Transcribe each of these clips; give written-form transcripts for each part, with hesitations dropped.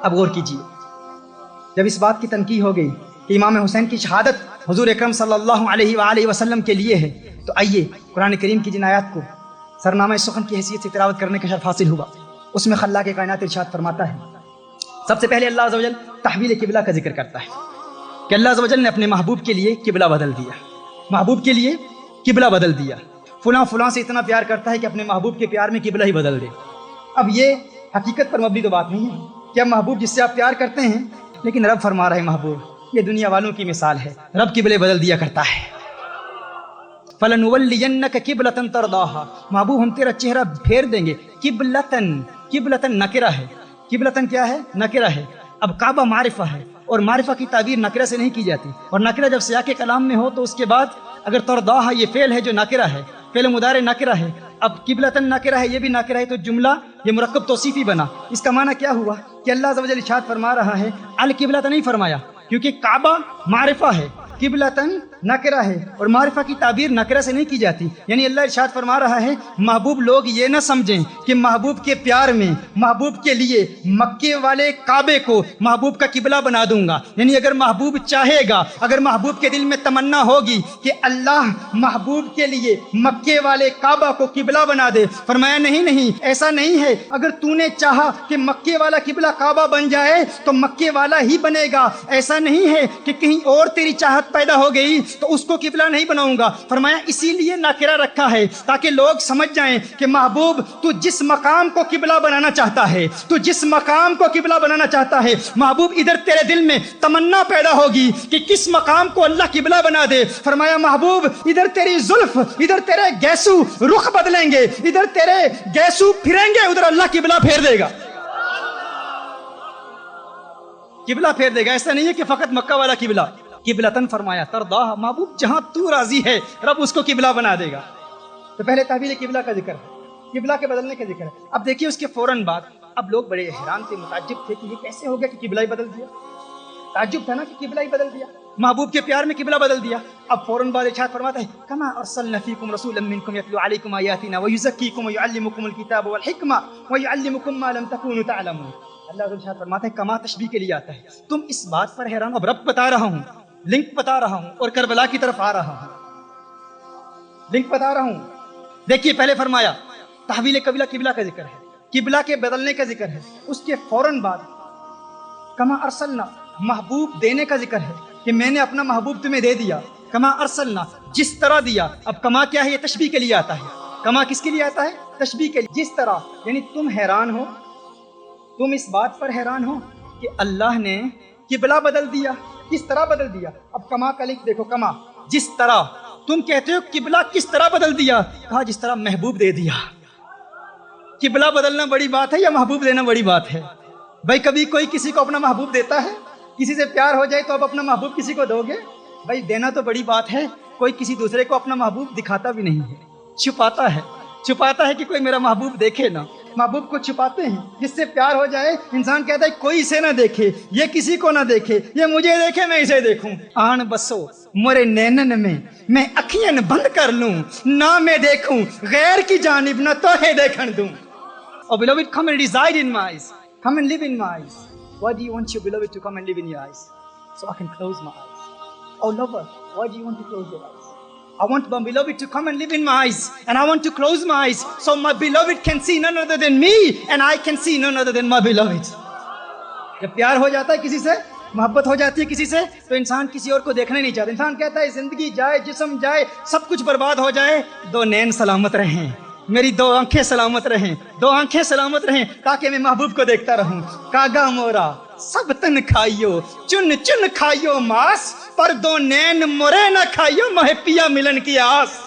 اب غور کیجیے، جب اس بات کی تنقید ہو گئی کہ امام حسین کی شہادت حضور اکرم صلی اللہ علیہ وآلہ وسلم کے لیے ہے، تو آئیے قرآن کریم کی جن آیات کو سرنامہ سخن کی حیثیت سے تلاوت کرنے کا شرف حاصل ہوا، اس میں خلاق کائنات ارشاد فرماتا ہے، سب سے پہلے اللہ عز و جل تحویل قبلہ کا ذکر کرتا ہے کہ اللہ عز و جل نے اپنے محبوب کے لیے قبلہ بدل دیا، محبوب کے لیے قبلہ بدل دیا، فلاں فلاں سے اتنا پیار کرتا ہے کہ اپنے محبوب کے پیار میں قبلہ ہی بدل دے۔ اب یہ حقیقت پر مبنی تو بات نہیں ہے کہ اب محبوب جس سے آپ پیار کرتے ہیں، لیکن رب فرما رہے محبوب یہ دنیا والوں کی مثال ہے، رب قبلے بدل دیا کرتا ہے۔ فَلَنُوَلِّيَنَّكَ قِبْلَةً تَرْضَاهَا، محبوب ہم تیرا چہرہ پھیر دیں گے۔ قبلتن نکرہ ہے، قبلتن کیا ہے؟ نکرہ ہے۔ اب کعبہ معرفہ ہے، اور معرفہ کی تعبیر نکرہ سے نہیں کی جاتی، اور نکرہ جب سیاق کلام میں ہو تو اس کے بعد اگر ترضاها یہ فعل ہے جو نکرہ ہے، فعل مضارع نکرہ ہے، اب قبلتن نکرہ ہے، یہ بھی نکرہ ہے، تو جملہ یہ مرکب توصیفی بنا۔ اس کا معنی کیا ہوا کہ اللہ عز و جل ارشاد فرما رہا ہے القبلۃ نہیں فرمایا، کیونکہ کعبہ معرفہ ہے، قبلتن نکرہ ہے، اور معرفہ کی تعبیر نکرہ سے نہیں کی جاتی، یعنی اللہ ارشاد فرما رہا ہے محبوب لوگ یہ نہ سمجھیں کہ محبوب کے پیار میں محبوب کے لیے مکے والے کعبے کو محبوب کا قبلہ بنا دوں گا، یعنی اگر محبوب چاہے گا، اگر محبوب کے دل میں تمنا ہوگی کہ اللہ محبوب کے لیے مکے والے کعبہ کو قبلہ بنا دے، فرمایا نہیں ایسا نہیں ہے، اگر تو نے چاہا کہ مکے والا قبلہ کعبہ بن جائے تو مکے والا ہی بنے گا، ایسا نہیں ہے کہ کہیں اور تیری چاہت پیدا ہو گئی تو اس کو قبلہ نہیں بناؤں گا، فرمایا اسی لیے ناکرہ رکھا ہے تاکہ لوگ سمجھ جائیں کہ محبوب تو جس مقام کو قبلہ بنانا چاہتا ہے، تو جس مقام کو قبلہ بنانا چاہتا ہے، محبوب ادھر تیرے دل میں تمنا پیدا ہوگی کہ کس مقام کو اللہ قبلہ بنا دے، فرمایا محبوب ادھر تیری زلف، ادھر تیرے گیسو رخ بدلیں گے، ادھر تیرے گیسو پھریں گے، ادھر اللہ قبلہ پھیر دے گا، قبلہ پھیر دے گا۔ ایسا نہیں ہے کہ فقط مکہ والا قبلہ، قبلتن فرمایا ترضاها، محبوب جہاں تو راضی ہے رب اس کو قبلہ بنا دے گا۔ تو پہلے تحویل قبلہ کا ذکر ہے، قبلہ کے بدلنے کا ذکر ہے۔ اب دیکھیے اس کے فوراً بعد اب لوگ بڑے حیران تھے، متعجب تھے کہ یہ کیسے ہو گیا کہ قبلہ ہی بدل دیا، تعجب تھا نا کہ قبلہ ہی بدل دیا، محبوب کے پیار میں قبلہ بدل دیا۔ اب فوراً بعد ارشاد فرماتا ہے کما ارسلنا فیکم رسولا منکم یتلو علیکم آیاتنا ویزکیکم ویعلمکم الکتاب والحکمہ ویعلمکم ما لم تکونوا تعلمون۔ اللہ ارشاد فرماتا ہے کما تشبیہ کے لیے آتا ہے، تم اس بات پر حیران، اب رب بتا رہا ہوں، لنک بتا رہا ہوں اور کربلا کی طرف آ رہا ہوں، لنک بتا رہا ہوں۔ دیکھیے پہلے فرمایا تحویل قبلہ کا ذکر ہے، قبلہ کے بدلنے کا ذکر ہے، اس کے فوراً بعد کما ارسلنا محبوب دینے کا ذکر ہے کہ میں نے اپنا محبوب تمہیں دے دیا، کما ارسلنا جس طرح دیا۔ اب کما کیا ہے؟ یہ تشبیہ کے لیے آتا ہے، کما کس کے لیے آتا ہے؟ تشبیہ کے لیے، جس طرح، یعنی تم حیران ہو، تم اس بات پر حیران ہو کہ اللہ نے قبلہ بدل دیا، کس طرح بدل دیا۔ اب کما کا لکھ دیکھو، کما جس طرح، تم کہتے ہو قبلہ کس طرح بدل دیا، کہا جس طرح محبوب دے دیا۔ قبلہ بدلنا بڑی بات ہے یا محبوب دینا بڑی بات ہے؟ بھائی کبھی کوئی کسی کو اپنا محبوب دیتا ہے؟ کسی سے پیار ہو جائے تو اب اپنا محبوب کسی کو دو گے؟ بھائی دینا تو بڑی بات ہے، کوئی کسی دوسرے کو اپنا محبوب دکھاتا بھی نہیں ہے، چھپاتا ہے کہ کوئی میرا محبوب دیکھے نا، محبوب کو چھپاتے ہیں۔ جس سے پیار ہو جائے انسان کہتا ہے کوئی اسے نہ دیکھے، یہ کسی کو نہ دیکھے، یہ مجھے دیکھے میں اسے دیکھوں۔ آن بسو مرے نینن میں اکھیاں بند کر لوں، نہ میں دیکھوں غیر کی جانب، نہ توہے دیکھن دوں۔ Oh beloved, come and reside in my eyes, come and live in my eyes. Why do you want your beloved to come and live in your eyes? So I can close my eyes. Oh lover, why do you want to close your eyes? I want my beloved to come and live in my eyes, and I want to close my eyes so my beloved can see none other than me and I can see none other than my beloved. جب پیار ہو جاتا ہے کسی سے، محبت ہو جاتی ہے کسی سے، تو انسان کسی اور کو دیکھنا ہی نہیں چاہتا، انسان کہتا ہے زندگی جائے، جسم جائے، سب کچھ برباد ہو جائے، دو نین سلامت رہیں، میری دو آنکھیں سلامت رہیں، دو آنکھیں سلامت رہیں، تاکہ میں محبوب کو دیکھتا رہوں۔ کاگا مورا سب تن کھائیو، چن چن کھائیو ماس، پر دو نین مورے نہ کھائیو، مہے پیا ملن کی آس،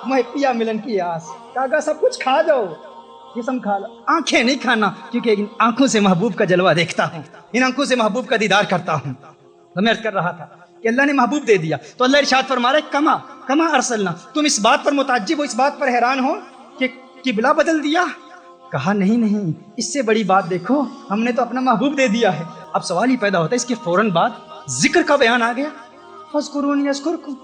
مہے پیا ملن کی آس۔ کاگا سب کچھ کھا جاؤ، جسم کھا لو، آنکھیں نہیں کھانا، کیونکہ ان آنکھوں سے محبوب کا جلوہ دیکھتا ہوں، ان آنکھوں سے محبوب کا دیدار کرتا ہوں۔ تو میں عرض کر رہا تھا کہ اللہ نے محبوب دے دیا، تو اللہ ارشاد فرما رہا ہے کما ارسلنا، تم اس بات پر متعجب ہو، اس بات پر حیران ہو کہ قبلہ بدل دیا؟ کہا نہیں، اس سے بڑی بات دیکھو، ہم نے تو اپنا محبوب دے دیا ہے۔ اب سوال ہی پیدا ہوتا ہے، اس کے فوراً بعد ذکر کا بیان آ گیا، فاذکرونی اذکرکم۔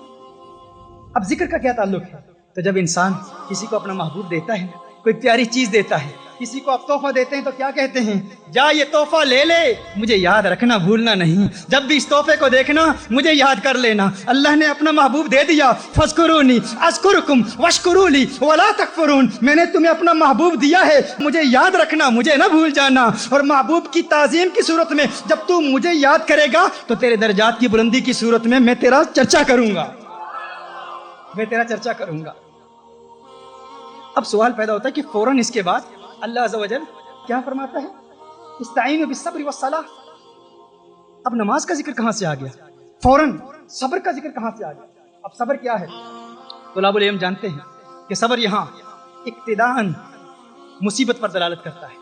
اب ذکر کا کیا تعلق ہے؟ تو جب انسان کسی کو اپنا محبوب دیتا ہے، کوئی پیاری چیز دیتا ہے، کسی کو آپ تحفہ دیتے ہیں تو کیا کہتے ہیں؟ جا یہ تحفہ لے لے، مجھے یاد رکھنا بھولنا نہیں، جب بھی اس تحفے کو دیکھنا مجھے یاد کر لینا۔ اللہ نے اپنا محبوب دے دیا، فاذکرونی اذکرکم واشکروا لی ولا تکفرون، میں نے تمہیں اپنا محبوب دیا ہے، مجھے یاد رکھنا، مجھے نہ بھول جانا۔ اور محبوب کی تعظیم کی صورت میں جب تو مجھے یاد کرے گا تو تیرے درجات کی بلندی کی صورت میں میں تیرا چرچا کروں گا، میں تیرا چرچا کروں گا۔ اب سوال پیدا ہوتا ہے کہ فوراً اس کے بعد اللہ عز و جل کیا فرماتا ہے؟ استعینوا بالصبر والصلاۃ۔ اب نماز کا ذکر کہاں سے آ گیا؟ فوراً صبر کا ذکر کہاں سے آ گیا؟ اب صبر کیا ہے؟ طلاب العلم جانتے ہیں کہ صبر یہاں ابتداءً مصیبت پر دلالت کرتا ہے۔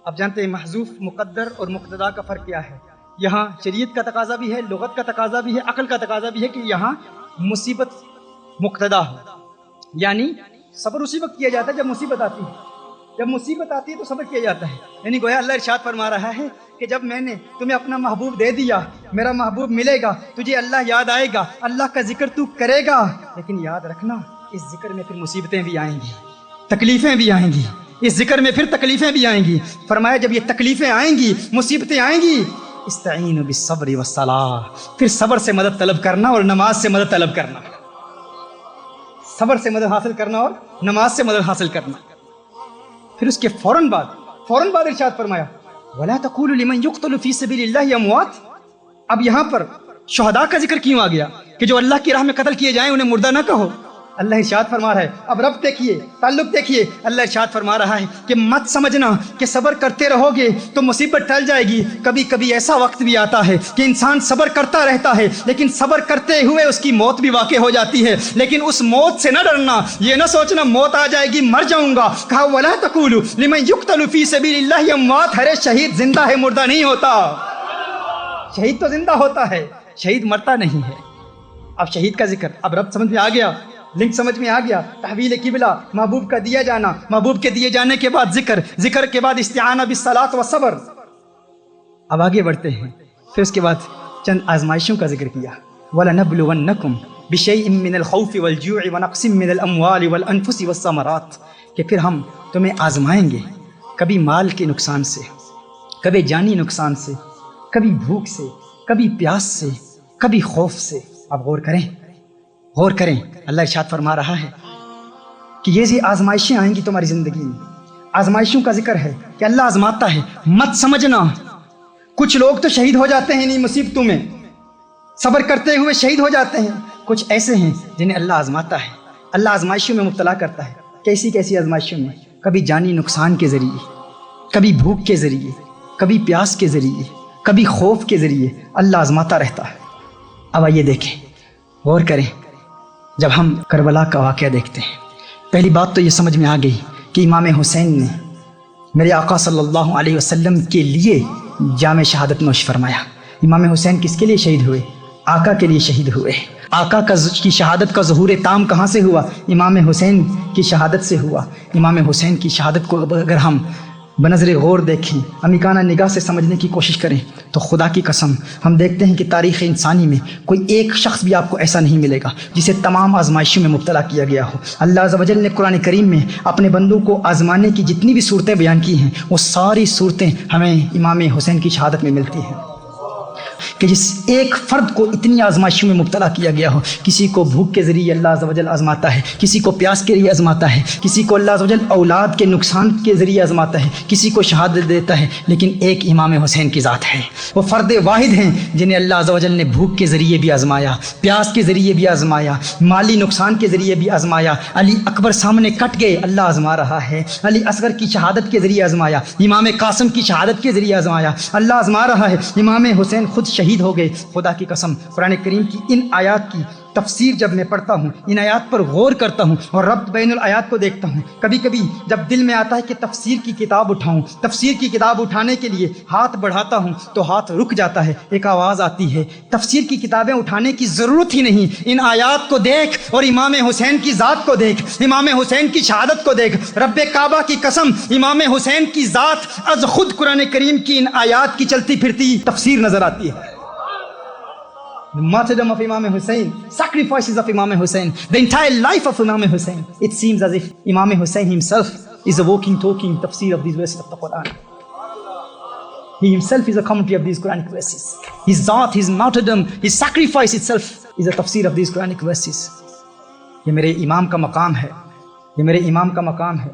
اب جانتے ہیں محذوف مقدر اور مقتدا کا فرق کیا ہے؟ یہاں شریعت کا تقاضا بھی ہے، لغت کا تقاضا بھی ہے، عقل کا تقاضا بھی ہے کہ یہاں مصیبت مقتدا ہو، یعنی صبر اسی وقت کیا جاتا ہے جب مصیبت آتی ہے، جب مصیبت آتی ہے تو صبر کیا جاتا ہے۔ یعنی گویا اللہ ارشاد فرما رہا ہے کہ جب میں نے تمہیں اپنا محبوب دے دیا، میرا محبوب ملے گا، تجھے اللہ یاد آئے گا، اللہ کا ذکر تو کرے گا، لیکن یاد رکھنا اس ذکر میں پھر مصیبتیں بھی آئیں گی، تکلیفیں بھی آئیں گی، اس ذکر میں پھر تکلیفیں بھی آئیں گی۔ فرمایا جب یہ تکلیفیں آئیں گی، مصیبتیں آئیں گی، استعینوا بالصبر والصلاۃ، پھر صبر سے مدد طلب کرنا اور نماز سے مدد طلب کرنا، صبر سے مدد حاصل کرنا اور نماز سے مدد حاصل کرنا۔ پھر اس کے فوراً بعد ارشاد فرمایا وَلَا تَقُولُوا لِمَنْ يُقْتَلُ فِي سَبِيلِ اللَّهِ أَمْوَاتٌ۔ اب یہاں پر شہداء کا ذکر کیوں آ گیا کہ جو اللہ کی راہ میں قتل کیے جائیں انہیں مردہ نہ کہو؟ اللہ ارشاد فرما رہا ہے، اب رب دیکھیے، تعلق دیکھیے، اللہ ارشاد فرما رہا ہے کہ مت سمجھنا کہ صبر کرتے رہو گے تو مصیبت ٹل جائے گی۔ کبھی کبھی ایسا وقت بھی آتا ہے کہ انسان صبر کرتا رہتا ہے لیکن صبر کرتے ہوئے اس کی موت بھی واقع ہو جاتی ہے، لیکن اس موت سے نہ ڈرنا، یہ نہ سوچنا موت آ جائے گی مر جاؤں گا۔ کہا وَلَا تَقُولُوا لِمَنْ يُقْتَلُ فِي سَبِيلِ اللَّهِ أَمْوَاتٌ، ارے شہید زندہ ہے، مردہ نہیں ہوتا، شہید تو زندہ ہوتا ہے، شہید مرتا نہیں ہے۔ اب شہید کا ذکر، اب رب سمجھ میں آ گیا، لنک سمجھ میں آ گیا، تحویل قبلہ، محبوب کا دیا جانا، محبوب کے دیے جانے کے بعد ذکر کے بعد استعانہ بالصلاۃ والصبر۔ اب آگے بڑھتے ہیں، پھر اس کے بعد چند آزمائشوں کا ذکر کیا، وَلَنَبْلُوَنَّكُمْ بِشَيْءٍ مِّنَ الْخَوْفِ وَالْجُوعِ وَنَقْصٍ مِّنَ الْأَمْوَالِ وَالْأَنفُسِ وَالثَّمَرَاتِ، کہ پھر ہم تمہیں آزمائیں گے، کبھی مال کے نقصان سے، کبھی جانی نقصان سے، کبھی بھوک سے، کبھی پیاس سے، کبھی خوف سے۔ اب غور کریں، اللہ ارشاد فرما رہا ہے کہ یہ آزمائشیں آئیں گی تمہاری زندگی میں، آزمائشوں کا ذکر ہے کہ اللہ آزماتا ہے، مت سمجھنا کچھ لوگ تو شہید ہو جاتے ہیں انہیں مصیبتوں میں، صبر کرتے ہوئے شہید ہو جاتے ہیں، کچھ ایسے ہیں جنہیں اللہ آزماتا ہے، اللہ آزمائشوں میں مبتلا کرتا ہے۔ کیسی آزمائشوں میں؟ کبھی جانی نقصان کے ذریعے، کبھی بھوک کے ذریعے، کبھی پیاس کے ذریعے، کبھی خوف کے ذریعے اللہ آزماتا رہتا ہے۔ اب آئیے دیکھیں، غور کریں، جب ہم کربلا کا واقعہ دیکھتے ہیں، پہلی بات تو یہ سمجھ میں آ گئی کہ امام حسین نے میرے آقا صلی اللہ علیہ وسلم کے لیے جام شہادت نوش فرمایا۔ امام حسین کس کے لیے شہید ہوئے؟ آقا کے لیے شہید ہوئے۔ آقا کی شہادت کا ظہور تام کہاں سے ہوا؟ امام حسین کی شہادت سے ہوا۔ امام حسین کی شہادت کو اگر ہم بنظر غور دیکھیں، عمیقانہ نگاہ سے سمجھنے کی کوشش کریں تو خدا کی قسم ہم دیکھتے ہیں کہ تاریخ انسانی میں کوئی ایک شخص بھی آپ کو ایسا نہیں ملے گا جسے تمام آزمائشوں میں مبتلا کیا گیا ہو۔ اللہ عز و جل نے قرآن کریم میں اپنے بندوں کو آزمانے کی جتنی بھی صورتیں بیان کی ہیں وہ ساری صورتیں ہمیں امام حسین کی شہادت میں ملتی ہیں کہ جس ایک فرد کو اتنی آزمائشوں میں مبتلا کیا گیا ہو۔ کسی کو بھوک کے ذریعے اللہ عز و جل آزماتا ہے، کسی کو پیاس کے ذریعے آزماتا ہے، کسی کو اللہ عز و جل اولاد کے نقصان کے ذریعے آزماتا ہے، کسی کو شہادت دیتا ہے، لیکن ایک امام حسین کی ذات ہے، وہ فرد واحد ہیں جنہیں اللہ عز و جل نے بھوک کے ذریعے بھی آزمایا، پیاس کے ذریعے بھی آزمایا، مالی نقصان کے ذریعے بھی آزمایا۔ علی اکبر سامنے کٹ گئے، اللہ آزما رہا ہے۔ علی اصغر کی شہادت کے ذریعے آزمایا، امام قاسم کی شہادت کے ذریعے آزمایا، اللہ آزما رہا ہے۔ امام حسین خود شہید ہو گئے۔ خدا کی قسم قرآن کریم کی ان آیات کی تفسیر جب میں پڑھتا ہوں، ان آیات پر غور کرتا ہوں اور ربط بین الآیات کو دیکھتا ہوں، کبھی کبھی جب دل میں آتا ہے کہ تفسیر کی کتاب اٹھاؤں، تفسیر کی کتاب اٹھانے کے لیے ہاتھ بڑھاتا ہوں تو ہاتھ رک جاتا ہے، ایک آواز آتی ہے تفسیر کی کتابیں اٹھانے کی ضرورت ہی نہیں، ان آیات کو دیکھ اور امام حسین کی ذات کو دیکھ، امام حسین کی شہادت کو دیکھ۔ رب کعبہ کی قسم امام حسین کی ذات از خود قرآن کریم کی ان آیات کی چلتی پھرتی تفسیر نظر آتی ہے۔ The martyrdom of Imam Hussein, sacrifices of Imam Hussein, the entire life of Imam Hussein. It seems as if Imam Hussein himself is a walking, talking tafsir of these verses of the Quran. He himself is a commentary of these Quranic verses. His zaat, his martyrdom, his sacrifice itself is a tafsir of these Quranic verses. یہ میرے امام کا مقام ہے، یہ میرے امام کا مقام ہے.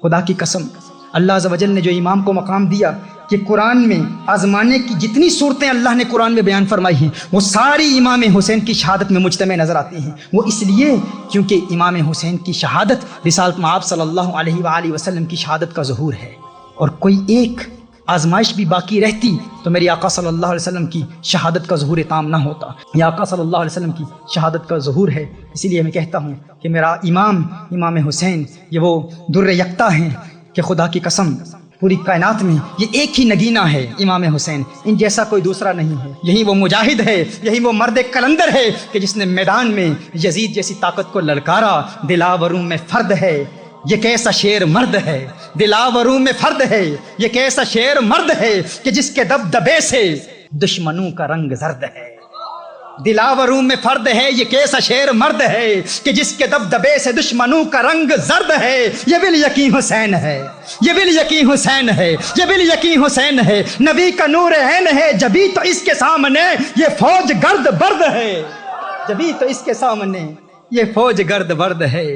خدا کی قسم اللہ عز و جل نے جو امام کو مقام دیا کہ قرآن میں آزمانے کی جتنی صورتیں اللہ نے قرآن میں بیان فرمائی ہیں وہ ساری امام حسین کی شہادت میں مجتمع نظر آتی ہیں. وہ اس لیے کیونکہ امام حسین کی شہادت رسالت مآب صلی اللہ علیہ وآلہ وسلم کی شہادت کا ظہور ہے. اور کوئی ایک آزمائش بھی باقی رہتی تو میری آقا صلی اللہ علیہ وسلم کی شہادت کا ظہور تام نہ ہوتا. یہ آقا صلی اللہ علیہ وسلم کی شہادت کا ظہور ہے. اسی لیے میں کہتا ہوں کہ میرا امام حسین یہ وہ در یکتا ہیں کہ خدا کی قسم پوری کائنات میں یہ ایک ہی نگینہ ہے امام حسین، ان جیسا کوئی دوسرا نہیں ہے. یہی وہ مجاہد ہے، یہی وہ مرد کلندر ہے کہ جس نے میدان میں یزید جیسی طاقت کو للکارا. دلاوروں میں فرد ہے یہ کیسا شیر مرد ہے، دلاوروں میں فرد ہے یہ کیسا شیر مرد ہے کہ جس کے دبدبے سے دشمنوں کا رنگ زرد ہے. دلاوروں میں فرد ہے یہ کیسا شیر مرد ہے کہ جس کے دبدبے سے دشمنوں کا رنگ زرد ہے. یہ بالیقین حسین ہے، یہ بالیقین حسین ہے، یہ بالیقین حسین ہے. نبی کا نور عین ہے جبھی تو اس کے سامنے یہ فوج گرد برد ہے، جبھی تو اس کے سامنے یہ فوج گرد برد ہے.